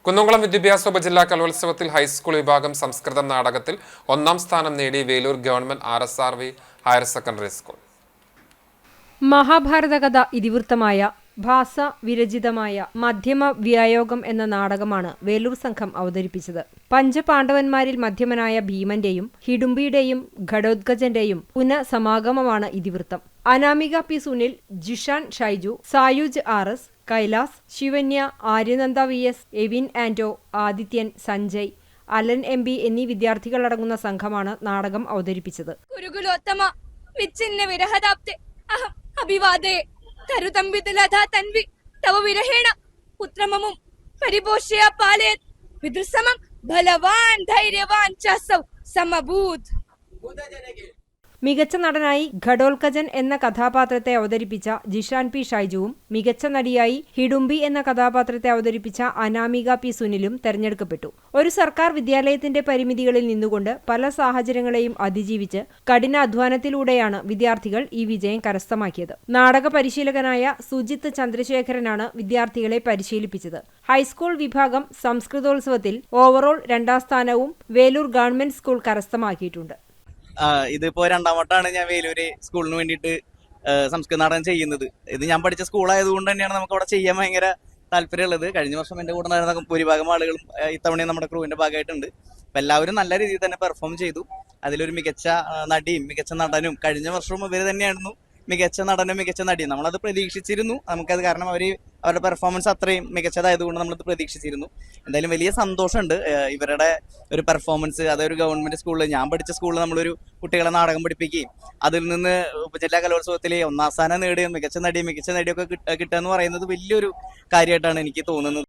കുന്നംകുളം വിദ്യാഭ്യാസ ഉപജില്ലാ കലോത്സവത്തിൽ ഹൈസ്കൂൾ വിഭാഗം സംസ്കൃതം നാടകത്തിൽ ഒന്നാം സ്ഥാനം നേടി Velur government RSRV higher secondary school. Mahabharata കഥ ഇതിവൃത്തമായ ഭാസ വിരചിതമായ മധ്യമ വ്യായോഗം എന്ന നാടകമാണ് വേലൂർ സംഘം അവതരിപ്പിച്ചത്. പഞ്ചപാണ്ഡവന്മാരിൽ മധ്യമനായ ഭീമന്റെയും ഹിഡുംബിയുടെയും ഘടോത്കജന്റെയും പുനഃസമാഗമമാണ് ഇതിവൃത്തം. Anamika P Sunil, Jishan Shaiju, Sayuj RS, Kailas, Shivanya, Aryananda VS, Evin Anto, Adithyan, Sanjay, Alan MB എന്നീ വിദ്യാർത്ഥികളടങ്ങുന്ന സംഘമാണ് നാടകം അവതരിപ്പിച്ചത്. തരുതമ്പിതലധാതൻവി തവ വിരഹേണ പുത്രമമും പരിപോഷ്യ പാലയത് വിദൃസമം ബലവാൻ ധൈര്യവാൻ ചസൗ സമഭൂത്. മികച്ച നടനായി ഘടോത്കജൻ എന്ന കഥാപാത്രത്തെ അവതരിപ്പിച്ച ജിഷാൻ P ഷൈജുവും മികച്ച നടിയായി ഹിഡുംബി എന്ന കഥാപാത്രത്തെ അവതരിപ്പിച്ച അനാമിക P സുനിലും തെരഞ്ഞെടുക്കപ്പെട്ടു. ഒരു സർക്കാർ വിദ്യാലയത്തിന്റെ പരിമിതികളിൽ നിന്നുകൊണ്ട് പല സാഹചര്യങ്ങളെയും അതിജീവിച്ച് കഠിനാധ്വാനത്തിലൂടെയാണ് വിദ്യാർത്ഥികൾ ഈ വിജയം കരസ്ഥമാക്കിയത്. നാടക പരിശീലകനായ സുജിത്ത് ചന്ദ്രശേഖരനാണ് വിദ്യാർത്ഥികളെ പരിശീലിപ്പിച്ചത്. ഹൈസ്കൂൾ വിഭാഗം സംസ്കൃതോത്സവത്തിൽ ഓവറോൾ 2ാം സ്ഥാനവും വേലൂർ ഗവൺമെന്റ് സ്കൂൾ കരസ്ഥമാക്കിയിട്ടുണ്ട്. ഇതിപ്പോ 2ാം വട്ടമാണ് ഞാൻ വേലൂര് സ്കൂളിന് വേണ്ടിയിട്ട് സംസ്കൃത നാടകം ചെയ്യുന്നത്. ഇത് ഞാൻ പഠിച്ച സ്കൂളായതുകൊണ്ട് തന്നെയാണ് നമുക്ക് അവിടെ ചെയ്യാൻ ഭയങ്കര താല്പര്യമുള്ളത്. കഴിഞ്ഞ വർഷം എൻ്റെ കൂടെ നടന്ന ഭൂരിഭാഗം ആളുകളും ഇത്തവണയും നമ്മുടെ ക്രൂവിന്റെ ഭാഗമായിട്ടുണ്ട്. അപ്പം എല്ലാവരും നല്ല രീതിയിൽ തന്നെ പെർഫോം ചെയ്തു. അതിലൊരു മികച്ച നടിയും മികച്ച നടനും, കഴിഞ്ഞ വർഷവും ഇവർ തന്നെയായിരുന്നു മികച്ച നടനും മികച്ച നടിയും. നമ്മളത് പ്രതീക്ഷിച്ചിരുന്നു. നമുക്കത് കാരണം അവരുടെ പെർഫോമൻസ് അത്രയും മികച്ചതായതുകൊണ്ട് നമ്മളത് പ്രതീക്ഷിച്ചിരുന്നു. എന്തായാലും വലിയ സന്തോഷമുണ്ട് ഇവരുടെ ഒരു പെർഫോമൻസ്. അതൊരു ഗവൺമെന്റ് സ്കൂളിൽ, ഞാൻ പഠിച്ച സ്കൂളിൽ നമ്മളൊരു കുട്ടികളെ നാടകം പഠിപ്പിക്കുകയും അതിൽ നിന്ന് ഉപജില്ലാ കലോത്സവത്തിലെ 1ാം സ്ഥാനം നേടുകയും മികച്ച നടിയൊക്കെ കിട്ടുക എന്ന് പറയുന്നത് വലിയൊരു കാര്യമായിട്ടാണ് എനിക്ക് തോന്നുന്നത്.